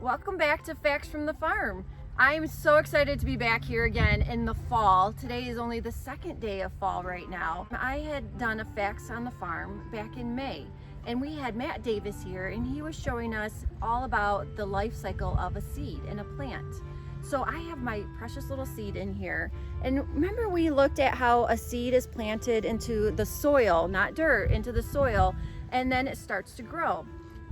Welcome back to Facts from the Farm. I am so excited to be back here again in the fall. Today is only the second day of fall right now. I had done a Facts on the Farm back in May, and we had Matt Davis here, and he was showing us all about the life cycle of a seed in a plant. So I have my precious little seed in here. And remember, we looked at how a seed is planted into the soil, not dirt, into the soil, and then it starts to grow.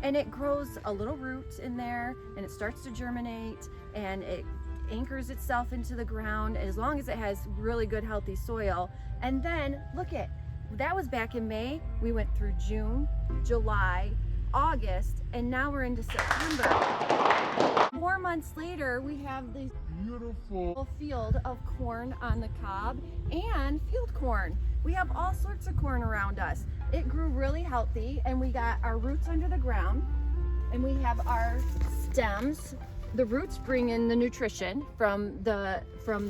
And it grows a little root in there, and it starts to germinate, and it anchors itself into the ground as long as it has really good healthy soil. And then look at that, was back in May. We went through June, July, August, and now we're into September. 4 months later, we have this beautiful field of corn on the cob and field corn. We have all sorts of corn around us. It grew really healthy, and we got our roots under the ground, and we have our stems. The roots bring in the nutrition from the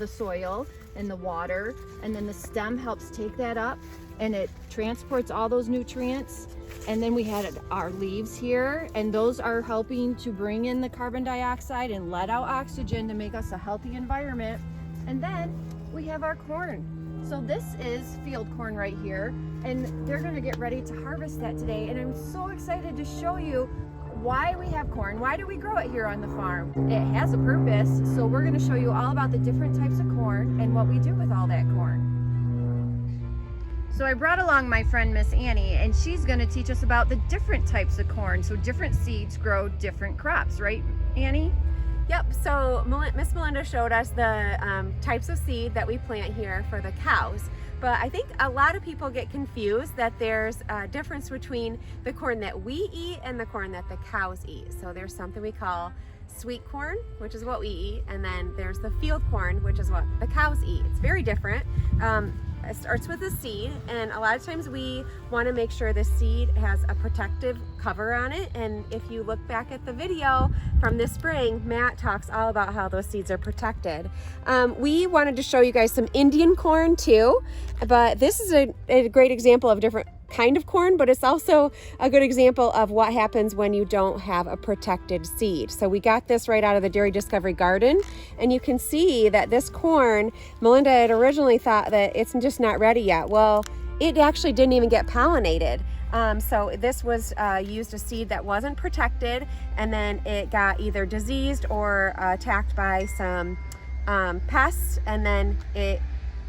soil and the water, and then the stem helps take that up and it transports all those nutrients. And then we had our leaves here, and those are helping to bring in the carbon dioxide and let out oxygen to make us a healthy environment. And then we have our corn. So this is field corn right here, and they're gonna get ready to harvest that today. And I'm so excited to show you why we have corn. Why do we grow it here on the farm? It has a purpose, so we're gonna show you all about the different types of corn and what we do with all that corn. So I brought along my friend Miss Annie, and she's gonna teach us about the different types of corn. So different seeds grow different crops, right, Annie? Yep, so Miss Melinda showed us the types of seed that we plant here for the cows. But I think a lot of people get confused that there's a difference between the corn that we eat and the corn that the cows eat. So there's something we call sweet corn, which is what we eat, and then there's the field corn, which is what the cows eat. It's very different. It starts with a seed, and a lot of times we want to make sure the seed has a protective cover on it. And if you look back at the video from this spring, Matt talks all about how those seeds are protected. We wanted to show you guys some Indian corn too, but this is a great example of a different kind of corn, but it's also a good example of what happens when you don't have a protected seed. So we got this right out of the Dairy Discovery Garden, and you can see that this corn, Melinda had originally thought that it's just not ready yet. Well, it actually didn't even get pollinated. So this was used a seed that wasn't protected, and then it got either diseased or attacked by some pests, and then it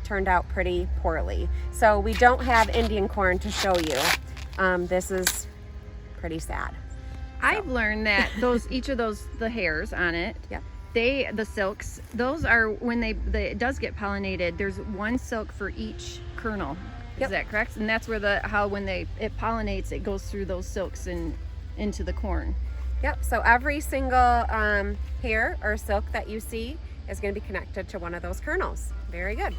turned out pretty poorly. So we don't have Indian corn to show you. This is pretty sad. I've learned that each of those, the hairs on it, Yep. the silks, those are when it does get pollinated, there's one silk for each kernel. Is Yep. that correct? And that's where when it pollinates, it goes through those silks and into the corn. Yep, so every single hair or silk that you see is going to be connected to one of those kernels. Very good.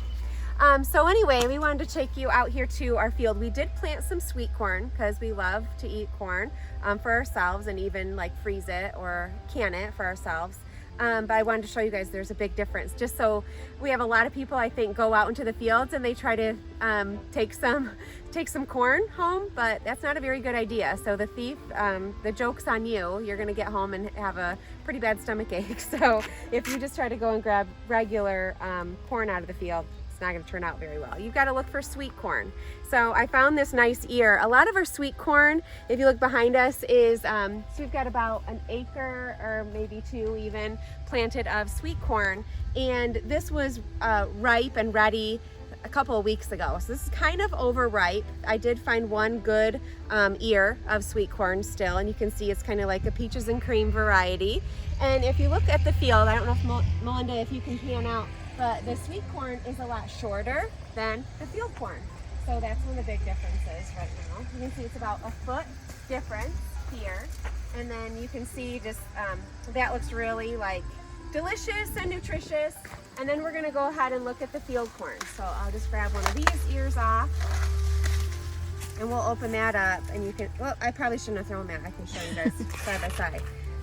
So anyway, we wanted to take you out here to our field. We did plant some sweet corn because we love to eat corn for ourselves, and even like freeze it or can it for ourselves. But I wanted to show you guys there's a big difference. Just so we have a lot of people, I think, go out into the fields and they try to take some corn home, but that's not a very good idea. So the thief, the joke's on you. You're gonna get home and have a pretty bad stomach ache. So if you just try to go and grab regular corn out of the field, it's not going to turn out very well. You've got to look for sweet corn. So I found this nice ear. A lot of our sweet corn, if you look behind us, is so we've got about an acre or maybe 2 even planted of sweet corn, and this was ripe and ready a couple of weeks ago. So this is kind of overripe. I did find one good ear of sweet corn still, and you can see it's kind of like a peaches and cream variety. And if you look at the field, I don't know if Melinda, if you can pan out, but the sweet corn is a lot shorter than the field corn. So that's one of the big differences right now. You can see it's about a foot difference here. And then you can see just, that looks really like delicious and nutritious. And then we're gonna go ahead and look at the field corn. So I'll just grab one of these ears off, and we'll open that up, and you can, well, I probably shouldn't have thrown that. I can show you guys side by side.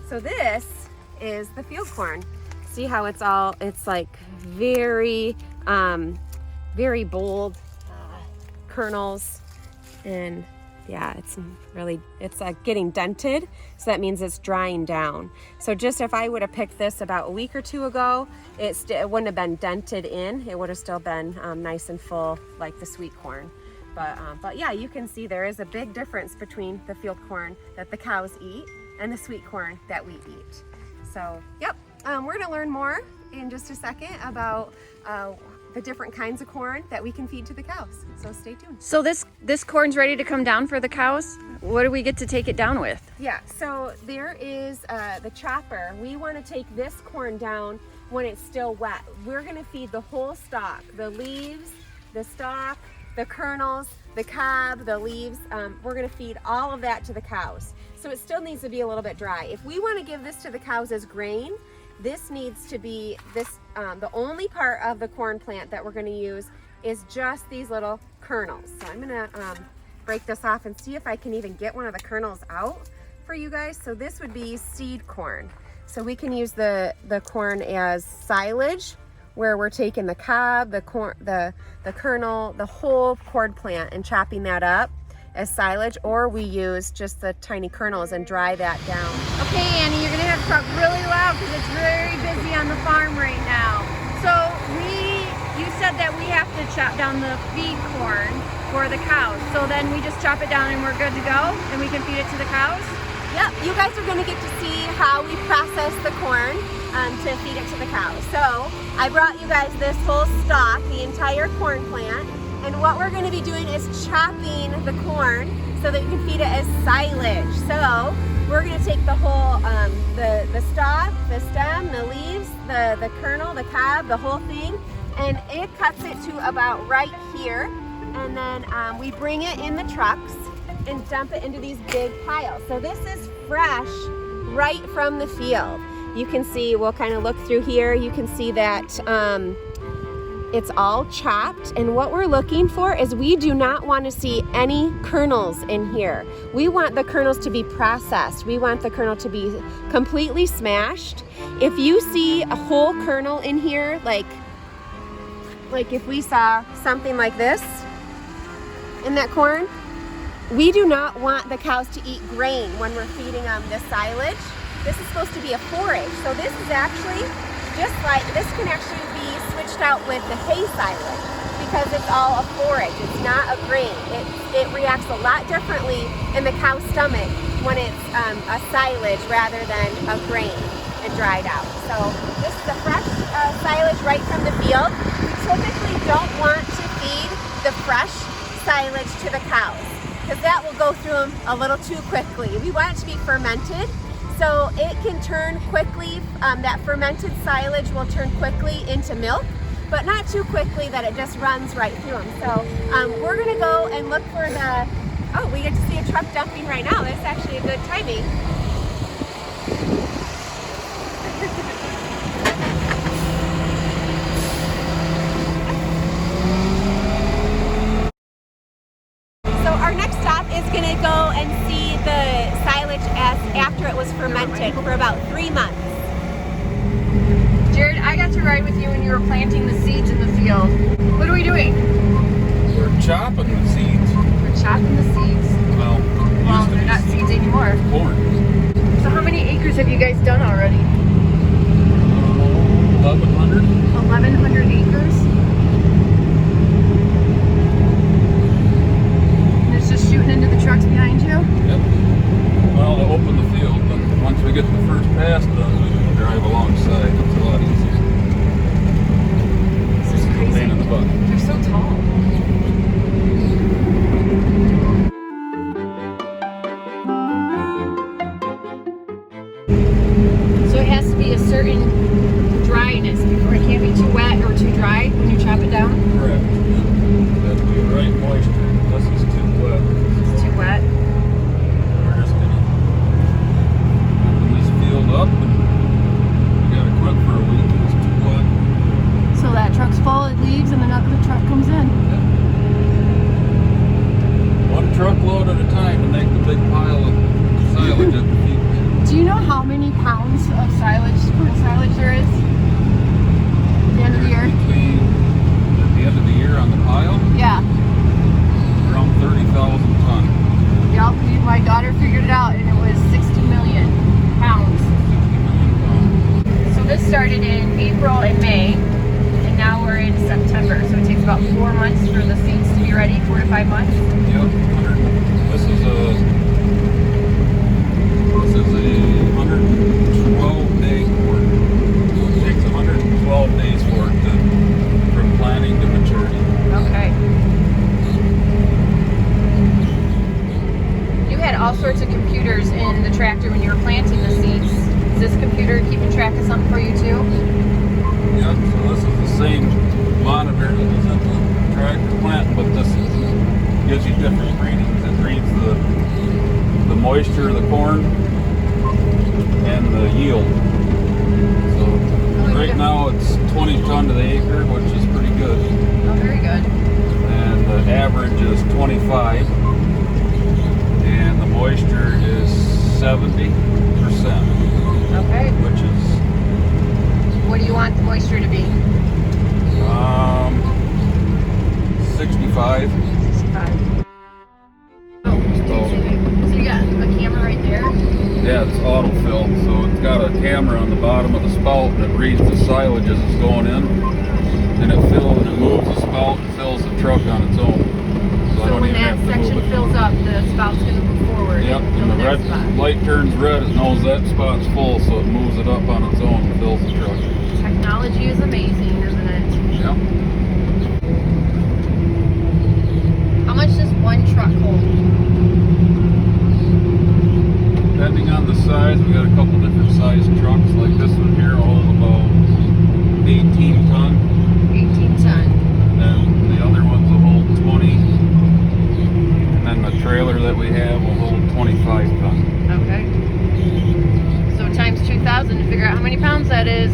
So this is the field corn. See how it's like very, very bold kernels, and Yeah, it's getting dented, so that means it's drying down. So just if I would have picked this about a week or two ago, it wouldn't have been dented in. It would have still been nice and full like the sweet corn. But yeah, you can see there is a big difference between the field corn that the cows eat and the sweet corn that we eat. So yep, we're gonna learn more in just a second about the different kinds of corn that we can feed to the cows. So stay tuned. So this corn's ready to come down for the cows? What do we get to take it down with? Yeah, so there is the chopper. We want to take this corn down when it's still wet. We're gonna feed the whole stalk, the leaves, the stalk, the kernels, the cob, the leaves. We're gonna feed all of that to the cows. So it still needs to be a little bit dry. If we wanna give this to the cows as grain, this needs to be the only part of the corn plant that we're going to use is just these little kernels. So I'm going to break this off and see if I can even get one of the kernels out for you guys. So this would be seed corn. So we can use the corn as silage, where we're taking the cob, the kernel, the whole corn plant and chopping that up as silage, or we use just the tiny kernels and dry that down. Okay, Annie, you're gonna have to talk really loud because it's very busy on the farm right now. So you said that we have to chop down the feed corn for the cows. So then we just chop it down and we're good to go and we can feed it to the cows? Yep, you guys are gonna get to see how we process the corn to feed it to the cows. So I brought you guys this whole stalk, the entire corn plant. And what we're going to be doing is chopping the corn so that you can feed it as silage. So we're going to take the whole, the stalk, the stem, the leaves, the kernel, the cob, the whole thing, and it cuts it to about right here. And then we bring it in the trucks and dump it into these big piles. So this is fresh right from the field. You can see, we'll kind of look through here, you can see that it's all chopped, and what we're looking for is we do not want to see any kernels in here. We want the kernels to be processed. We want the kernel to be completely smashed. If you see a whole kernel in here, like if we saw something like this in that corn, we do not want the cows to eat grain when we're feeding them the silage. This is supposed to be a forage. So this is actually just like, this can actually be switched out with the hay silage because it's all a forage, it's not a grain. It reacts a lot differently in the cow's stomach when it's a silage rather than a grain and dried out. So this is a fresh silage right from the field. We typically don't want to feed the fresh silage to the cows because that will go through them a little too quickly. We want it to be fermented. So it can turn quickly, that fermented silage will turn quickly into milk, but not too quickly that it just runs right through them. So we're gonna go and look for we get to see a truck dumping right now. That's actually a good timing. So our next stop is gonna go and see the silage after it was fermented for about 3 months. Jared, I got to ride with you when you were planting the seeds in the field. What are we doing? We're chopping the seeds. We're chopping the seeds. Well, They're not seeds anymore. corn. So how many acres have you guys done already? 1,100. 1,100 acres? And it's just shooting into the trucks behind you? Yep. Well, they'll open the field, but once we get the first pass done, we can drive alongside. It's a lot easier. This is crazy. Pain in the butt. They're so tall. So it has to be a certain dryness before it can't be too wet or too dry when you chop it down? Correct. That's the right moisture. This is too wet. It's too wet. We're just gonna open this field up and we gotta quit for a week. It's too wet. So that truck's full, it leaves, and then another truck comes in. One truckload at a time to make the big pile of silage at the feet. Do you know how many pounds of silage, corn silage there is at the end of the year? At the end of the year on the pile, Yeah. around 30,000 tons. started in April and May, and now we're in September. So it takes about 4 months for the seeds to be ready, 4 to 5 months. Yep. This is a 112-day quart. It takes 112 days for it from planting to maturity. Okay. You had all sorts of computers in the tractor when you were planting the seeds. Is this computer keeping track of something for you too? Yep, so this is the same monitor that was in the tractor plant, but this gives you different readings. It reads the moisture of the corn and the yield. So right now it's 20 ton to the acre, which is pretty good. Oh, very good. And the average is 25. And the moisture is 70%. Okay. Which is What do you want the moisture to be? 65. 65. Oh, so you got a camera right there? Yeah, it's autofill, so it's got a camera on the bottom of the spout and it reads the silage as it's going in, and it moves the spout and fills the truck on its own. So I don't when even that have to section move it. fills up, the spout's going to move forward. Yep, and and fill the that red spot. light turns red, it knows that spot's full, so it moves it up on its own and fills the truck. Technology is amazing, isn't it? Yep. How much does one truck hold? Depending on the size, we got a couple different size trucks. Like this one here will hold about 18 ton. 18 ton. And then the other ones will hold 20. And then the trailer that we have will hold 25 ton. Okay. So times 2,000 to figure out how many pounds that is.